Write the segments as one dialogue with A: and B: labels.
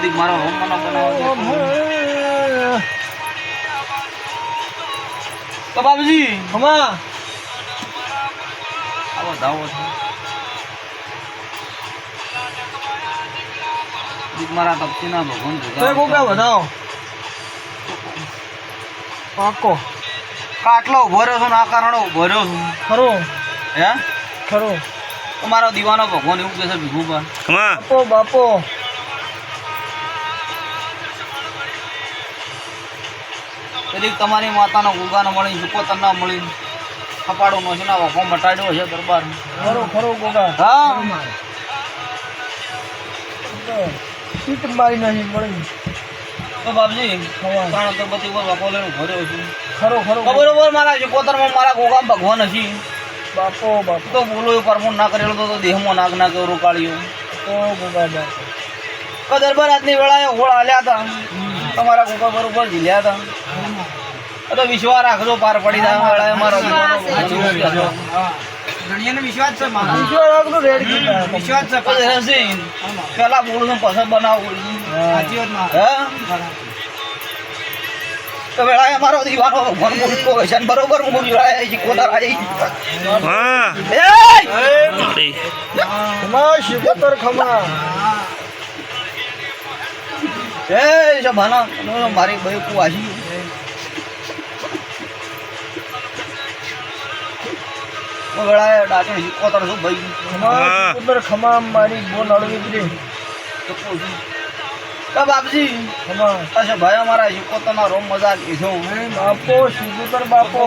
A: દીક મારો હોમ બનાવો તો બાબુજી
B: હમા
A: આવો ધાવો છે દીક મારા તપસીના ભગવાન
B: તે ગોગા બતાવો પાકો
A: કાટલો ઉભો રહ્યો છું ને આ કારણે ઉભો રહ્યો છું
B: ખરો
A: હે
B: ખરો
A: તમારો દીવાનો ભગવાન એવું કહે છે ભીખુબા
B: બાપો બાપો
A: કદીક તમારી માતાનો ગુગાનો મળી સુકોતર ના મળી કપાડો નો છે ના વખો મટાડ્યો છે દરબાર
B: ખરો ખરો ગોગા
A: હા
B: સીટ મારી નહીં મળી
A: તો બાપજી
B: ખવા
A: ત્રણ અગરબત્તી પર વખો લઈને ઉભો રહ્યો છું
B: ખરો ખરો
A: બરોબર મારા સુકોતરમાં મારા ગોગામ ભગવાન હશે
B: બાપો બાપો
A: તો બોલો એ પરમું ના કરેલો તો દેહમાં નાગ ના કરો કાઢ્યો
B: તો ગોગા બાપો
A: તો દરબાર આજની વેળાએ હોળ હાલ્યા હતા તમારા ગોગા બરોબર ઝીલ્યા હતા તો વિશ્વાસ રાખજો પાર પડી જાય વેળાએ મારો વિશ્વાસ છે
B: ઈશ્વર આગળ રેડ કીધા
A: વિશ્વાસ છે પેલા બોલું છું પછી બનાવું તો વેળાએ મારો દીવાનો ભગવાન બોલતો હશે ને બરોબર હું વેળાએ શીખવતા આવી
B: ખમા શિકોતર ખમા
A: એ ભાના મારી ભાઈ કુવાસી વેળાએ ડાકણ શીખવતા છું ભાઈ
B: ખમા શિકોતર ખમા મારી બોલ અડવી
A: તો બાપજી
B: ખમા
A: અચ્છા ભાઈ અમારા શીખવતાના રોમ મજાક કીધું
B: બાપો શિકોતર બાપો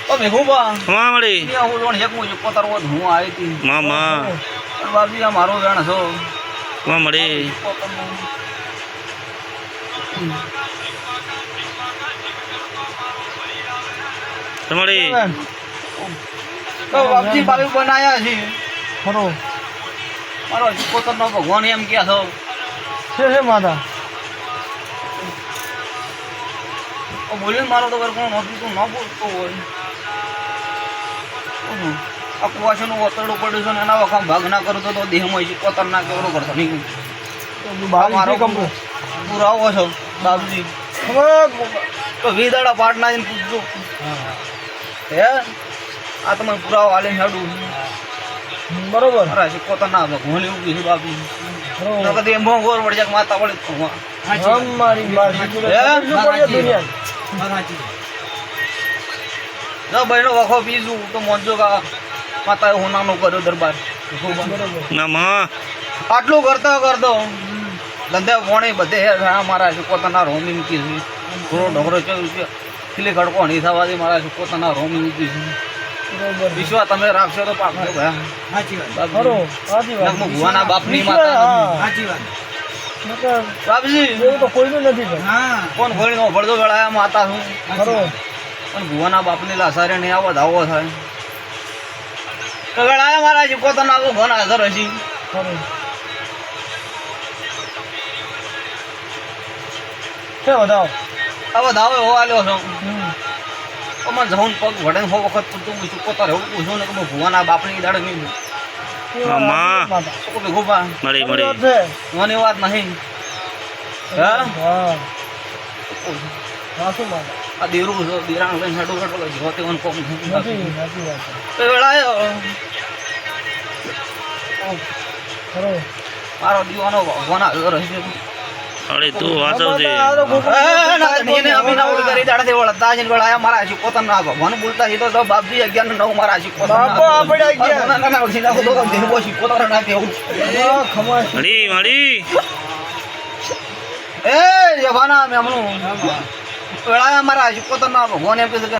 A: તો ભેગુબા
C: હમા મળી
A: હું જોણ એક હું શીખવતા રોજ હું આવી હતી
C: મામા
A: પણ બાપજી આ મારો વેણ છો
C: હમા મળી તમારી
A: તો બાપજી બાપી બનાયા છે
B: ખરો
A: મારો શીખવતાનો ભગવાન એમ કે છો
B: છે માતા
A: બોલ્યું મારો તો કોણ નહોતું તું ન બોલતો હોય આ કુવાસોનું ઓતરડું પડ્યું છે ને એના વખત ભાગ ના કરું તો દેહમાં શીખવતા ના કેવડો કરતો નહીં મારો પુરાવો છો બાપજી
B: ખમા
A: તો વીદાડા પાટ નાખીને પૂછજો હે આ તમે પુરાવો હાલીને હેડું
B: બરોબર
A: મારા શીખવતા ના ભગવાન એવું કીધું બાપજી
B: ખરો
A: કદી એમ ગોર વળી જાય માતા વળી
B: હમ મારી બાત દુનિયા
A: જો બહેનો વખો પીશું તો મોનજો કા માતાએ હોનાનો કર્યો દરબાર
C: ના માં
A: આટલું કરતો ધંધે વોણી બધે મારા પોતાના રોમી મૂકી છે થોડો ઢોકરો ખીલી ખડકો નહીં થવાથી મારા પોતાના રોમી મૂકી છે
B: બરોબર
A: વિશ્વાસ તમે રાખશો તો પાકશો
B: ખરો સાચી વાત
A: ભુવાના બાપની માતા બાપજી
B: એવું તો કોઈનું નથી ભાઈ
A: કોણ ખોલી નો ભળતો વેળાયા માતા છું
B: ખરો
A: પણ ભુવાના બાપની લાસારે નહીં આવો ધાવો થાય તો વેળાયા મારા પોતાના ભગવાન હાજર હશે
B: ખરો છે બતાવો
A: હવે ધાવો એવો આલ્યો છો અમારે જવું પગ વડે હો વખત પૂછતું હું પોતા રહેવું પૂછું ને કે ભુવાના બાપની દાડે નહીં
C: મામા
A: ભેગુબા
C: મળી મળી
A: મને વાત નહીં હા
B: હા સાચું માતા
A: આ દેરું છે દેરાણ લઈને હેડો હેડો જોતે વન કોમ
B: નથી સાચી વાત
A: તો વેળાયો
B: ખરો
A: મારો દીવાનો ભગવાન હાજર હશે
C: અરે તું વાંચવ છે
A: મારા શીખવતા ભગવાન બોલતા છે તો બાપજી 11 9 મારા
B: બાપો આપણે ગયા
A: શીખવતા ના કેવું
B: ખમા
C: મળી મળી
A: એ જવાના મેમનું વેળાયા મારા શીખવતા ભગવાન એમ કહે છે કે